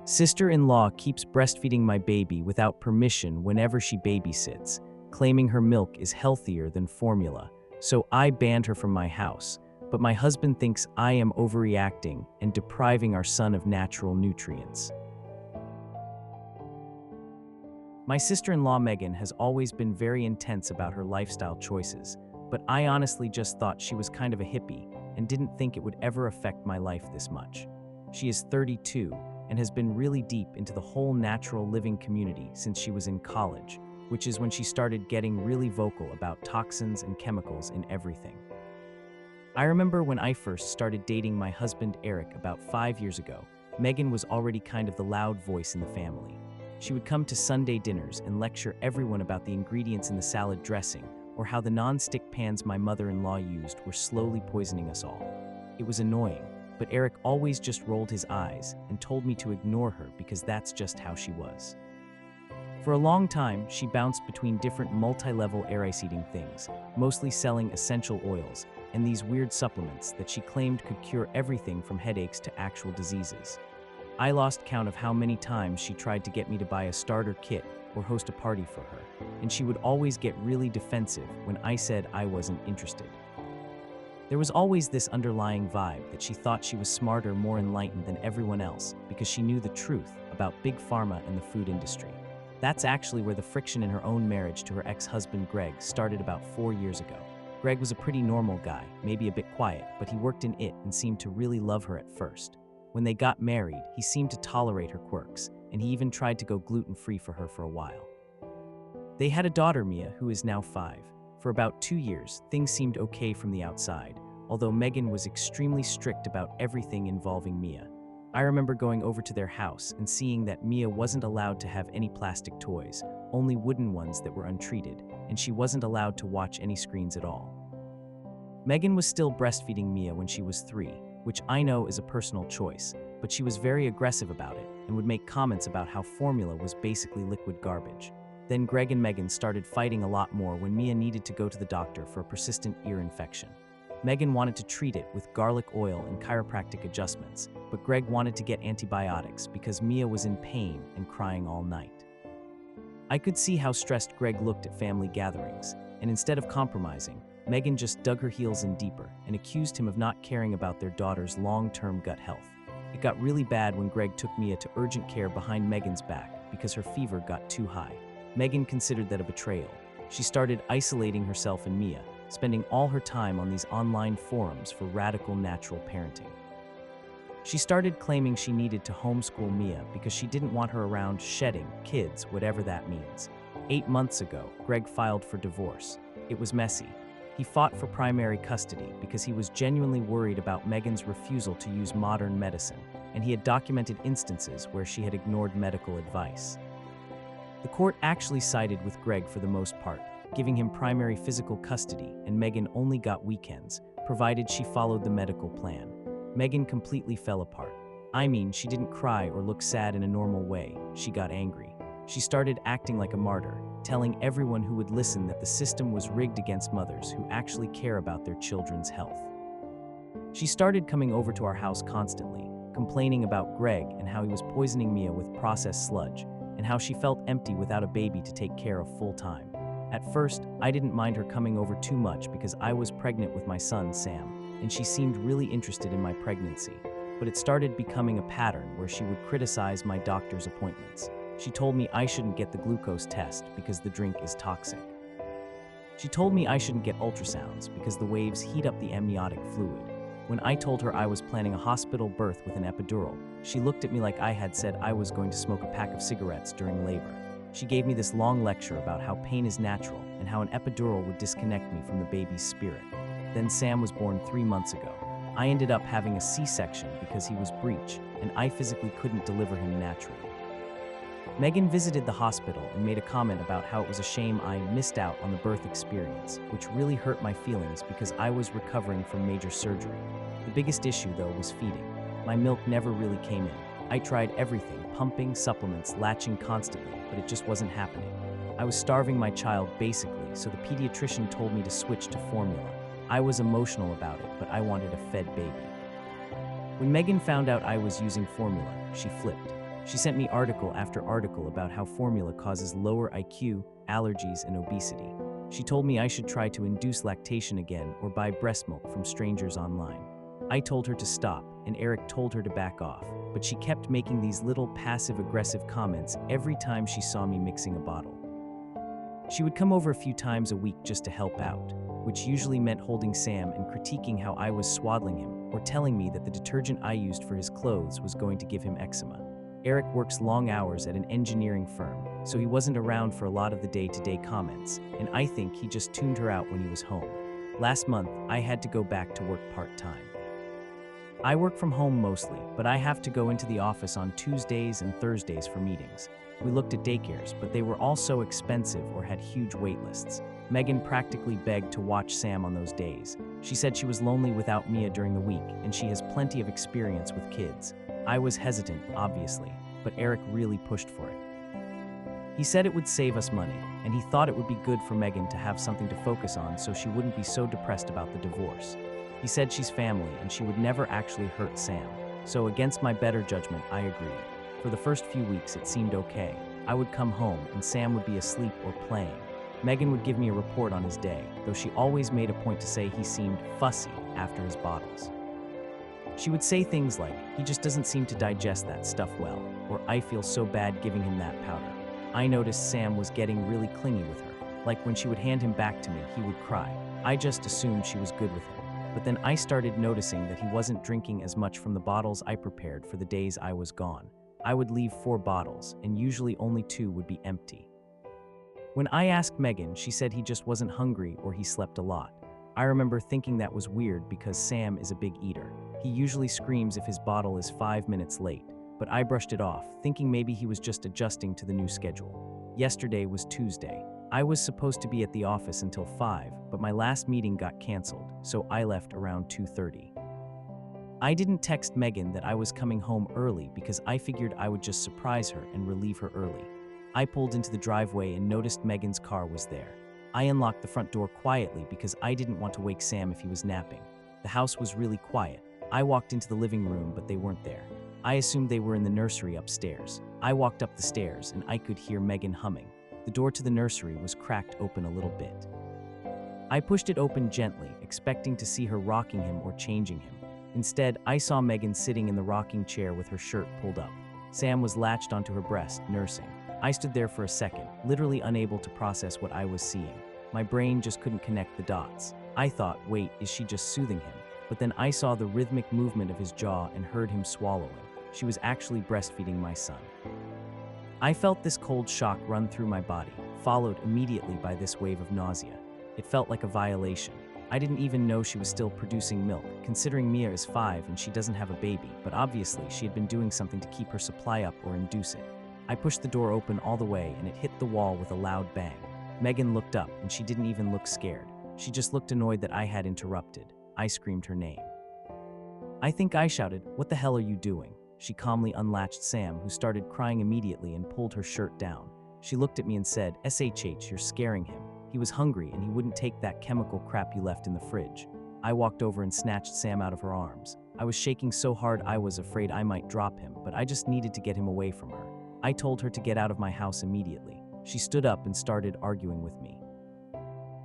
Sister-in-law keeps breastfeeding my baby without permission whenever she babysits, claiming her milk is healthier than formula. So I banned her from my house, but my husband thinks I am overreacting and depriving our son of natural nutrients. My sister-in-law Megan has always been very intense about her lifestyle choices, but I honestly just thought she was kind of a hippie and didn't think it would ever affect my life this much. She is 32 and has been really deep into the whole natural living community since she was in college, which is when she started getting really vocal about toxins and chemicals in everything. I remember when I first started dating my husband Eric about 5 years ago, Megan was already kind of the loud voice in the family. She would come to Sunday dinners and lecture everyone about the ingredients in the salad dressing or how the non-stick pans my mother-in-law used were slowly poisoning us all. It was annoying, but Eric always just rolled his eyes and told me to ignore her because that's just how she was. For a long time, she bounced between different multi-level air-eating things, mostly selling essential oils, and these weird supplements that she claimed could cure everything from headaches to actual diseases. I lost count of how many times she tried to get me to buy a starter kit or host a party for her, and she would always get really defensive when I said I wasn't interested. There was always this underlying vibe that she thought she was smarter, more enlightened than everyone else because she knew the truth about big pharma and the food industry. That's actually where the friction in her own marriage to her ex-husband Greg started about 4 years ago. Greg was a pretty normal guy, maybe a bit quiet, but he worked in it and seemed to really love her at first. When they got married, he seemed to tolerate her quirks, and he even tried to go gluten-free for her for a while. They had a daughter, Mia, who is now 5. For about 2 years, things seemed okay from the outside, although Megan was extremely strict about everything involving Mia. I remember going over to their house and seeing that Mia wasn't allowed to have any plastic toys, only wooden ones that were untreated, and she wasn't allowed to watch any screens at all. Megan was still breastfeeding Mia when she was 3, which I know is a personal choice, but she was very aggressive about it and would make comments about how formula was basically liquid garbage. Then Greg and Megan started fighting a lot more when Mia needed to go to the doctor for a persistent ear infection. Megan wanted to treat it with garlic oil and chiropractic adjustments, but Greg wanted to get antibiotics because Mia was in pain and crying all night. I could see how stressed Greg looked at family gatherings, and instead of compromising, Megan just dug her heels in deeper and accused him of not caring about their daughter's long-term gut health. It got really bad when Greg took Mia to urgent care behind Megan's back because her fever got too high. Megan considered that a betrayal. She started isolating herself and Mia, spending all her time on these online forums for radical natural parenting. She started claiming she needed to homeschool Mia because she didn't want her around shedding kids, whatever that means. 8 months ago, Greg filed for divorce. It was messy. He fought for primary custody because he was genuinely worried about Megan's refusal to use modern medicine, and he had documented instances where she had ignored medical advice. The court actually sided with Greg for the most part, giving him primary physical custody, and Megan only got weekends, provided she followed the medical plan. Megan completely fell apart. I mean, she didn't cry or look sad in a normal way. She got angry. She started acting like a martyr, telling everyone who would listen that the system was rigged against mothers who actually care about their children's health. She started coming over to our house constantly, complaining about Greg and how he was poisoning Mia with processed sludge, and how she felt empty without a baby to take care of full-time. At first, I didn't mind her coming over too much because I was pregnant with my son, Sam, and she seemed really interested in my pregnancy. But it started becoming a pattern where she would criticize my doctor's appointments. She told me I shouldn't get the glucose test because the drink is toxic. She told me I shouldn't get ultrasounds because the waves heat up the amniotic fluid. When I told her I was planning a hospital birth with an epidural, she looked at me like I had said I was going to smoke a pack of cigarettes during labor. She gave me this long lecture about how pain is natural and how an epidural would disconnect me from the baby's spirit. Then Sam was born 3 months ago. I ended up having a C-section because he was breech, and I physically couldn't deliver him naturally. Megan visited the hospital and made a comment about how it was a shame I missed out on the birth experience, which really hurt my feelings because I was recovering from major surgery. The biggest issue, though, was feeding. My milk never really came in. I tried everything, pumping, supplements, latching constantly, but it just wasn't happening. I was starving my child basically, so the pediatrician told me to switch to formula. I was emotional about it, but I wanted a fed baby. When Megan found out I was using formula, she flipped. She sent me article after article about how formula causes lower IQ, allergies, and obesity. She told me I should try to induce lactation again or buy breast milk from strangers online. I told her to stop, and Eric told her to back off, but she kept making these little passive-aggressive comments every time she saw me mixing a bottle. She would come over a few times a week just to help out, which usually meant holding Sam and critiquing how I was swaddling him or telling me that the detergent I used for his clothes was going to give him eczema. Eric works long hours at an engineering firm, so he wasn't around for a lot of the day-to-day comments, and I think he just tuned her out when he was home. Last month, I had to go back to work part-time. I work from home mostly, but I have to go into the office on Tuesdays and Thursdays for meetings. We looked at daycares, but they were all so expensive or had huge wait lists. Megan practically begged to watch Sam on those days. She said she was lonely without Mia during the week, and she has plenty of experience with kids. I was hesitant, obviously, but Eric really pushed for it. He said it would save us money, and he thought it would be good for Megan to have something to focus on so she wouldn't be so depressed about the divorce. He said she's family and she would never actually hurt Sam, so against my better judgment, I agreed. For the first few weeks, it seemed okay. I would come home and Sam would be asleep or playing. Megan would give me a report on his day, though she always made a point to say he seemed fussy after his bottles. She would say things like, "He just doesn't seem to digest that stuff well," or "I feel so bad giving him that powder." I noticed Sam was getting really clingy with her. Like when she would hand him back to me, he would cry. I just assumed she was good with him. But then I started noticing that he wasn't drinking as much from the bottles I prepared for the days I was gone. I would leave 4 bottles, and usually only 2 would be empty. When I asked Megan, she said he just wasn't hungry or he slept a lot. I remember thinking that was weird because Sam is a big eater. He usually screams if his bottle is 5 minutes late, but I brushed it off, thinking maybe he was just adjusting to the new schedule. Yesterday was Tuesday. I was supposed to be at the office until 5, but my last meeting got canceled, so I left around 2:30. I didn't text Megan that I was coming home early because I figured I would just surprise her and relieve her early. I pulled into the driveway and noticed Megan's car was there. I unlocked the front door quietly because I didn't want to wake Sam if he was napping. The house was really quiet. I walked into the living room, but they weren't there. I assumed they were in the nursery upstairs. I walked up the stairs and I could hear Megan humming. The door to the nursery was cracked open a little bit. I pushed it open gently, expecting to see her rocking him or changing him. Instead, I saw Megan sitting in the rocking chair with her shirt pulled up. Sam was latched onto her breast, nursing. I stood there for a second, literally unable to process what I was seeing. My brain just couldn't connect the dots. I thought, wait, is she just soothing him? But then I saw the rhythmic movement of his jaw and heard him swallowing. She was actually breastfeeding my son. I felt this cold shock run through my body, followed immediately by this wave of nausea. It felt like a violation. I didn't even know she was still producing milk, considering Mia is 5 and she doesn't have a baby, but obviously she had been doing something to keep her supply up or induce it. I pushed the door open all the way and it hit the wall with a loud bang. Megan looked up and she didn't even look scared. She just looked annoyed that I had interrupted. I screamed her name. I think I shouted, "What the hell are you doing?" She calmly unlatched Sam, who started crying immediately and pulled her shirt down. She looked at me and said, "SHH, you're scaring him. He was hungry and he wouldn't take that chemical crap you left in the fridge." I walked over and snatched Sam out of her arms. I was shaking so hard I was afraid I might drop him, but I just needed to get him away from her. I told her to get out of my house immediately. She stood up and started arguing with me.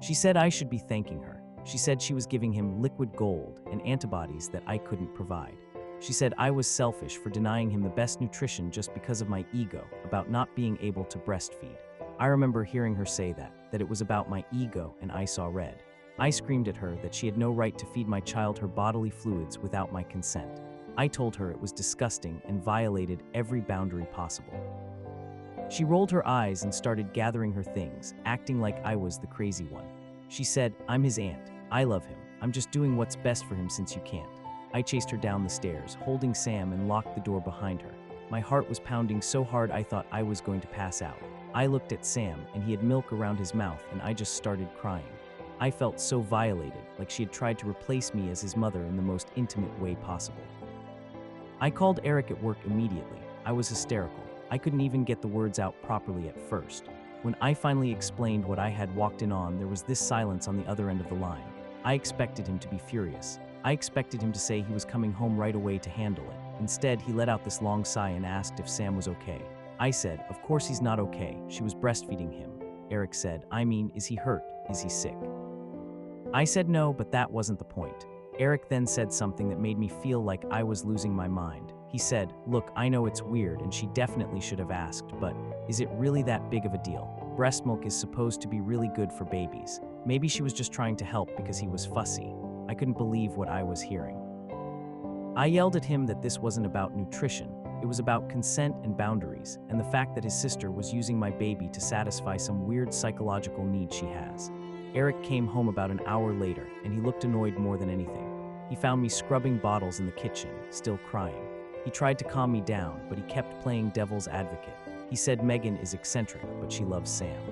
She said I should be thanking her. She said she was giving him liquid gold and antibodies that I couldn't provide. She said I was selfish for denying him the best nutrition just because of my ego about not being able to breastfeed. I remember hearing her say that it was about my ego, and I saw red. I screamed at her that she had no right to feed my child her bodily fluids without my consent. I told her it was disgusting and violated every boundary possible. She rolled her eyes and started gathering her things, acting like I was the crazy one. She said, "I'm his aunt. I love him. I'm just doing what's best for him since you can't." I chased her down the stairs, holding Sam, and locked the door behind her. My heart was pounding so hard I thought I was going to pass out. I looked at Sam, and he had milk around his mouth, and I just started crying. I felt so violated, like she had tried to replace me as his mother in the most intimate way possible. I called Eric at work immediately. I was hysterical. I couldn't even get the words out properly at first. When I finally explained what I had walked in on, there was this silence on the other end of the line. I expected him to be furious. I expected him to say he was coming home right away to handle it. Instead, he let out this long sigh and asked if Sam was okay. I said, "Of course he's not okay. She was breastfeeding him." Eric said, "I mean, is he hurt? Is he sick?" I said no, but that wasn't the point. Eric then said something that made me feel like I was losing my mind. He said, "Look, I know it's weird and she definitely should have asked, but is it really that big of a deal? Breast milk is supposed to be really good for babies. Maybe she was just trying to help because he was fussy." I couldn't believe what I was hearing. I yelled at him that this wasn't about nutrition. It was about consent and boundaries, and the fact that his sister was using my baby to satisfy some weird psychological need she has. Eric came home about an hour later, and he looked annoyed more than anything. He found me scrubbing bottles in the kitchen, still crying. He tried to calm me down, but he kept playing devil's advocate. He said Megan is eccentric, but she loves Sam.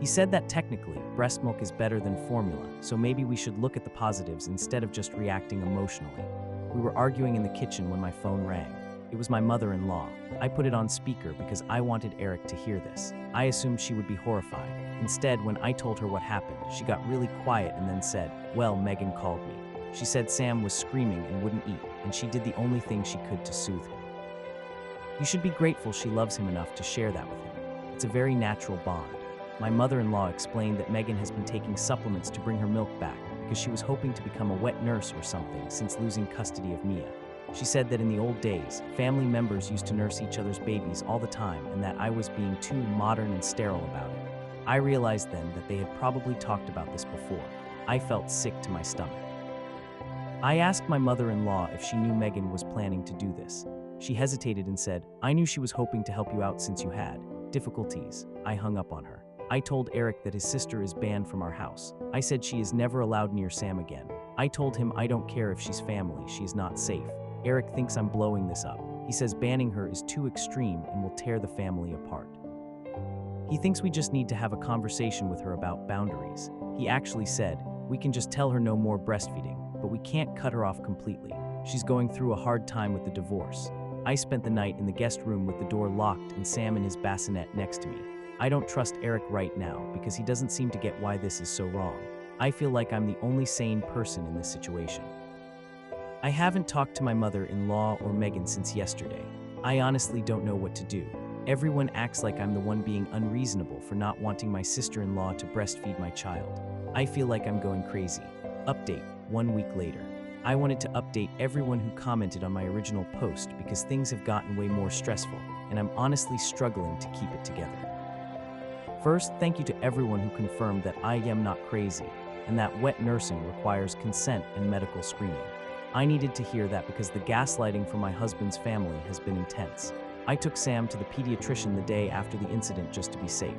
He said that technically, breast milk is better than formula, so maybe we should look at the positives instead of just reacting emotionally. We were arguing in the kitchen when my phone rang. It was my mother-in-law. I put it on speaker because I wanted Eric to hear this. I assumed she would be horrified. Instead, when I told her what happened, she got really quiet and then said, "Well, Megan called me. She said Sam was screaming and wouldn't eat, and she did the only thing she could to soothe him." You should be grateful she loves him enough to share that with him. It's a very natural bond. My mother-in-law explained that Megan has been taking supplements to bring her milk back because she was hoping to become a wet nurse or something since losing custody of Mia. She said that in the old days, family members used to nurse each other's babies all the time and that I was being too modern and sterile about it. I realized then that they had probably talked about this before. I felt sick to my stomach. I asked my mother-in-law if she knew Megan was planning to do this. She hesitated and said, "I knew she was hoping to help you out since you had difficulties." I hung up on her. I told Eric that his sister is banned from our house. I said she is never allowed near Sam again. I told him I don't care if she's family, she is not safe. Eric thinks I'm blowing this up. He says banning her is too extreme and will tear the family apart. He thinks we just need to have a conversation with her about boundaries. He actually said, "We can just tell her no more breastfeeding, but we can't cut her off completely. She's going through a hard time with the divorce." I spent the night in the guest room with the door locked and Sam in his bassinet next to me. I don't trust Eric right now because he doesn't seem to get why this is so wrong. I feel like I'm the only sane person in this situation. I haven't talked to my mother-in-law or Megan since yesterday. I honestly don't know what to do. Everyone acts like I'm the one being unreasonable for not wanting my sister-in-law to breastfeed my child. I feel like I'm going crazy. Update, 1 week later. I wanted to update everyone who commented on my original post because things have gotten way more stressful, and I'm honestly struggling to keep it together. First, thank you to everyone who confirmed that I am not crazy, and that wet nursing requires consent and medical screening. I needed to hear that because the gaslighting from my husband's family has been intense. I took Sam to the pediatrician the day after the incident just to be safe.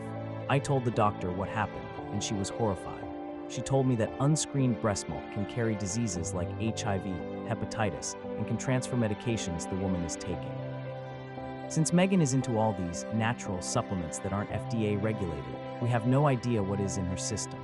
I told the doctor what happened, and she was horrified. She told me that unscreened breast milk can carry diseases like HIV, hepatitis, and can transfer medications the woman is taking. Since Megan is into all these natural supplements that aren't FDA regulated, we have no idea what is in her system.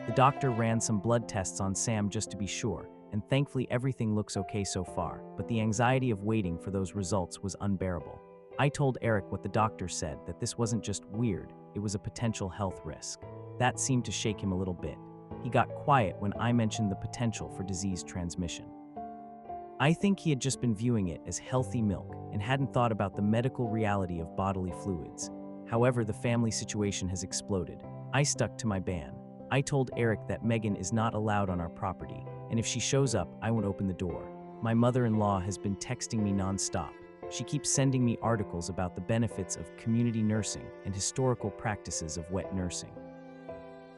The doctor ran some blood tests on Sam just to be sure, and thankfully everything looks okay so far, but the anxiety of waiting for those results was unbearable. I told Eric what the doctor said, that this wasn't just weird, it was a potential health risk. That seemed to shake him a little bit. He got quiet when I mentioned the potential for disease transmission. I think he had just been viewing it as healthy milk and hadn't thought about the medical reality of bodily fluids. However, the family situation has exploded. I stuck to my ban. I told Eric that Megan is not allowed on our property, and if she shows up, I won't open the door. My mother-in-law has been texting me nonstop. She keeps sending me articles about the benefits of community nursing and historical practices of wet nursing.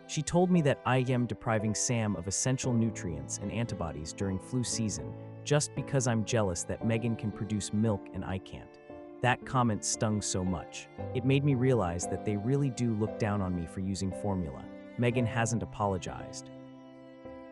She told me that I am depriving Sam of essential nutrients and antibodies during flu season just because I'm jealous that Megan can produce milk and I can't. That comment stung so much. It made me realize that they really do look down on me for using formula. Megan hasn't apologized.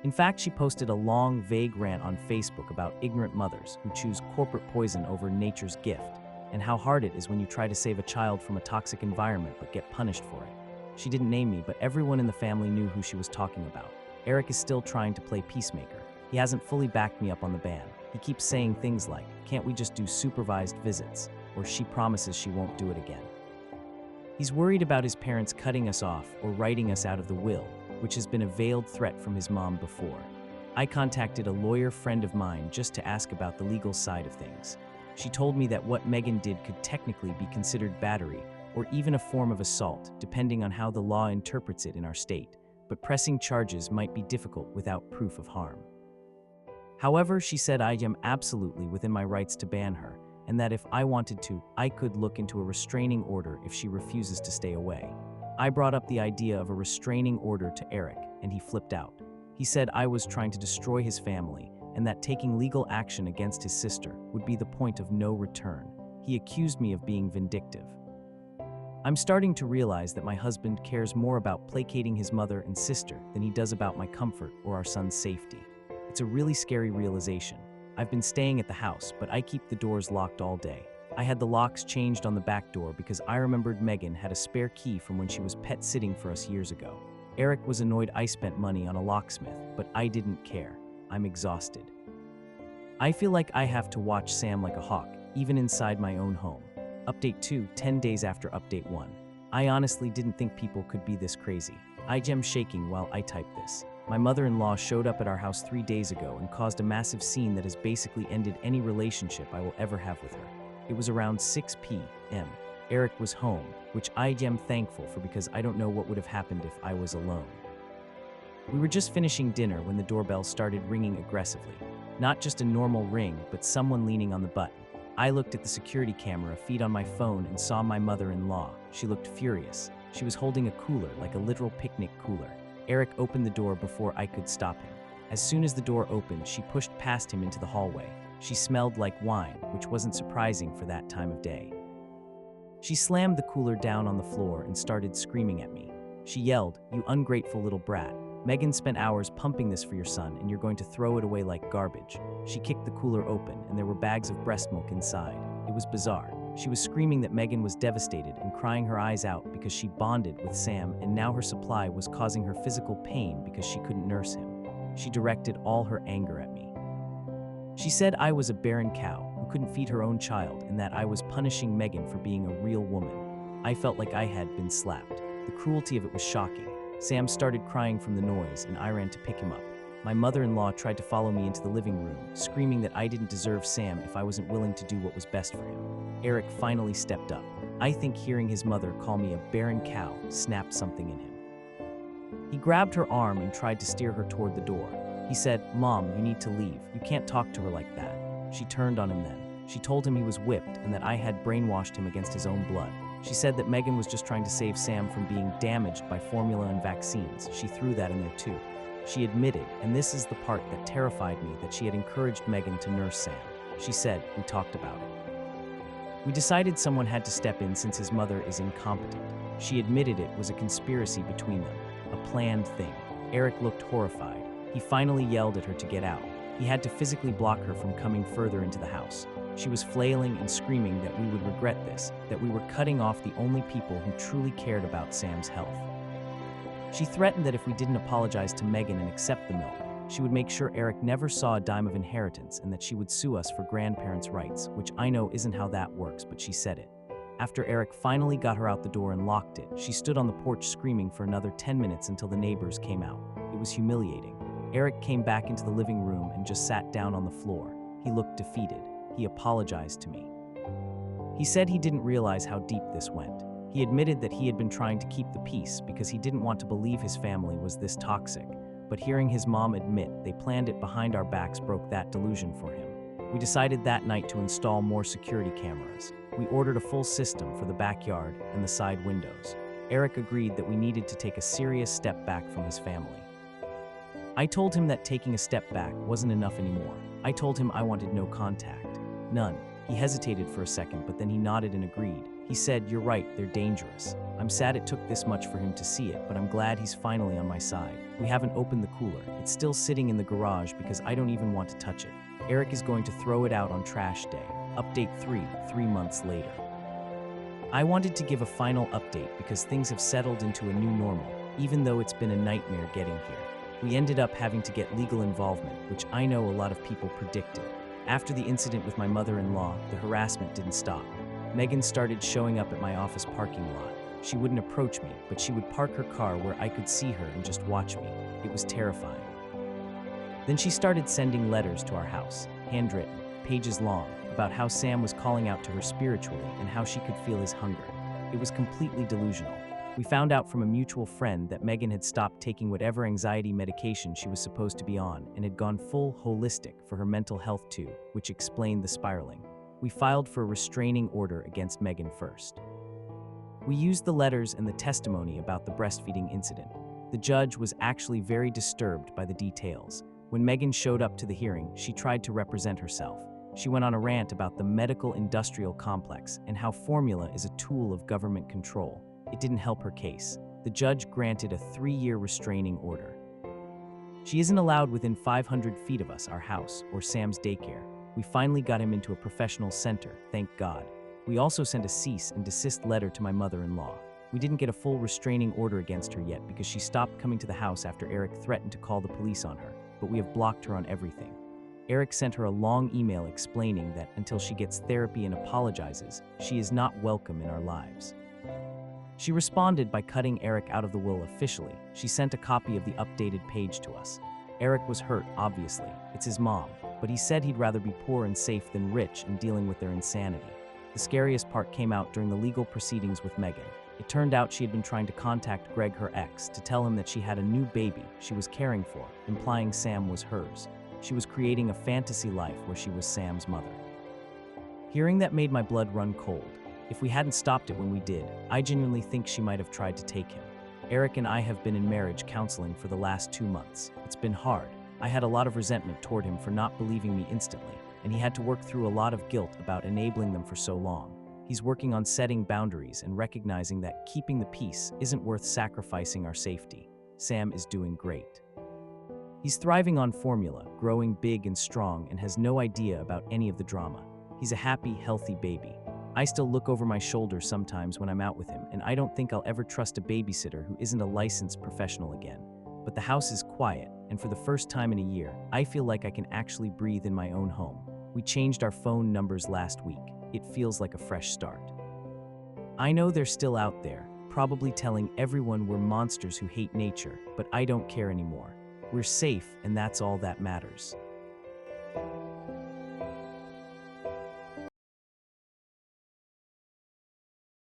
In fact, she posted a long, vague rant on Facebook about ignorant mothers who choose corporate poison over nature's gift, and how hard it is when you try to save a child from a toxic environment but get punished for it. She didn't name me, but everyone in the family knew who she was talking about. Eric is still trying to play peacemaker. He hasn't fully backed me up on the ban. He keeps saying things like, "Can't we just do supervised visits?" or "She promises she won't do it again." He's worried about his parents cutting us off or writing us out of the will, which has been a veiled threat from his mom before. I contacted a lawyer friend of mine just to ask about the legal side of things. She told me that what Megan did could technically be considered battery or even a form of assault, depending on how the law interprets it in our state, but pressing charges might be difficult without proof of harm. However, she said I am absolutely within my rights to ban her, and that if I wanted to, I could look into a restraining order if she refuses to stay away. I brought up the idea of a restraining order to Eric, and he flipped out. He said I was trying to destroy his family, and that taking legal action against his sister would be the point of no return. He accused me of being vindictive. I'm starting to realize that my husband cares more about placating his mother and sister than he does about my comfort or our son's safety. It's a really scary realization. I've been staying at the house, but I keep the doors locked all day. I had the locks changed on the back door because I remembered Megan had a spare key from when she was pet sitting for us years ago. Eric was annoyed I spent money on a locksmith, but I didn't care. I'm exhausted. I feel like I have to watch Sam like a hawk, even inside my own home. Update 2, 10 days after Update 1. I honestly didn't think people could be this crazy. I am shaking while I type this. My mother-in-law showed up at our house 3 days ago and caused a massive scene that has basically ended any relationship I will ever have with her. It was around 6 p.m. Eric was home, which I am thankful for because I don't know what would have happened if I was alone. We were just finishing dinner when the doorbell started ringing aggressively. Not just a normal ring, but someone leaning on the button. I looked at the security camera feed on my phone and saw my mother-in-law. She looked furious. She was holding a cooler, like a literal picnic cooler. Eric opened the door before I could stop him. As soon as the door opened, she pushed past him into the hallway. She smelled like wine, which wasn't surprising for that time of day. She slammed the cooler down on the floor and started screaming at me. She yelled, "You ungrateful little brat. Megan spent hours pumping this for your son, and you're going to throw it away like garbage." She kicked the cooler open, and there were bags of breast milk inside. It was bizarre. She was screaming that Megan was devastated and crying her eyes out because she bonded with Sam, and now her supply was causing her physical pain because she couldn't nurse him. She directed all her anger at me. She said I was a barren cow who couldn't feed her own child and that I was punishing Megan for being a real woman. I felt like I had been slapped. The cruelty of it was shocking. Sam started crying from the noise, and I ran to pick him up. My mother-in-law tried to follow me into the living room, screaming that I didn't deserve Sam if I wasn't willing to do what was best for him. Eric finally stepped up. I think hearing his mother call me a barren cow snapped something in him. He grabbed her arm and tried to steer her toward the door. He said, "Mom, you need to leave. You can't talk to her like that." She turned on him then. She told him he was whipped and that I had brainwashed him against his own blood. She said that Megan was just trying to save Sam from being damaged by formula and vaccines. She threw that in there too. She admitted, and this is the part that terrified me, that she had encouraged Megan to nurse Sam. She said, "We talked about it. We decided someone had to step in since his mother is incompetent." She admitted it was a conspiracy between them, a planned thing. Eric looked horrified. He finally yelled at her to get out. He had to physically block her from coming further into the house. She was flailing and screaming that we would regret this, that we were cutting off the only people who truly cared about Sam's health. She threatened that if we didn't apologize to Megan and accept the milk, she would make sure Eric never saw a dime of inheritance and that she would sue us for grandparents' rights, which I know isn't how that works, but she said it. After Eric finally got her out the door and locked it, she stood on the porch screaming for another 10 minutes until the neighbors came out. It was humiliating. Eric came back into the living room and just sat down on the floor. He looked defeated. He apologized to me. He said he didn't realize how deep this went. He admitted that he had been trying to keep the peace because he didn't want to believe his family was this toxic, but hearing his mom admit they planned it behind our backs broke that delusion for him. We decided that night to install more security cameras. We ordered a full system for the backyard and the side windows. Eric agreed that we needed to take a serious step back from his family. I told him that taking a step back wasn't enough anymore. I told him I wanted no contact. None. He hesitated for a second, but then he nodded and agreed. He said, "You're right, they're dangerous." I'm sad it took this much for him to see it, but I'm glad he's finally on my side. We haven't opened the cooler. It's still sitting in the garage because I don't even want to touch it. Eric is going to throw it out on trash day. Update 3, 3 months later. I wanted to give a final update because things have settled into a new normal, even though it's been a nightmare getting here. We ended up having to get legal involvement, which I know a lot of people predicted. After the incident with my mother-in-law, the harassment didn't stop. Megan started showing up at my office parking lot. She wouldn't approach me, but she would park her car where I could see her and just watch me. It was terrifying. Then she started sending letters to our house, handwritten, pages long, about how Sam was calling out to her spiritually and how she could feel his hunger. It was completely delusional. We found out from a mutual friend that Megan had stopped taking whatever anxiety medication she was supposed to be on and had gone full holistic for her mental health too, which explained the spiraling. We filed for a restraining order against Megan first. We used the letters and the testimony about the breastfeeding incident. The judge was actually very disturbed by the details. When Megan showed up to the hearing, she tried to represent herself. She went on a rant about the medical industrial complex and how formula is a tool of government control. It didn't help her case. The judge granted a 3-year restraining order. She isn't allowed within 500 feet of us, our house, or Sam's daycare. We finally got him into a professional center, thank God. We also sent a cease and desist letter to my mother-in-law. We didn't get a full restraining order against her yet because she stopped coming to the house after Eric threatened to call the police on her, but we have blocked her on everything. Eric sent her a long email explaining that until she gets therapy and apologizes, she is not welcome in our lives. She responded by cutting Eric out of the will officially. She sent a copy of the updated page to us. Eric was hurt, obviously. It's his mom, but he said he'd rather be poor and safe than rich in dealing with their insanity. The scariest part came out during the legal proceedings with Megan. It turned out she had been trying to contact Greg, her ex, to tell him that she had a new baby she was caring for, implying Sam was hers. She was creating a fantasy life where she was Sam's mother. Hearing that made my blood run cold. If we hadn't stopped it when we did, I genuinely think she might have tried to take him. Eric and I have been in marriage counseling for the last 2 months. It's been hard. I had a lot of resentment toward him for not believing me instantly, and he had to work through a lot of guilt about enabling them for so long. He's working on setting boundaries and recognizing that keeping the peace isn't worth sacrificing our safety. Sam is doing great. He's thriving on formula, growing big and strong, and has no idea about any of the drama. He's a happy, healthy baby. I still look over my shoulder sometimes when I'm out with him, and I don't think I'll ever trust a babysitter who isn't a licensed professional again. But the house is quiet, and for the first time in a year, I feel like I can actually breathe in my own home. We changed our phone numbers last week. It feels like a fresh start. I know they're still out there, probably telling everyone we're monsters who hate nature, but I don't care anymore. We're safe, and that's all that matters.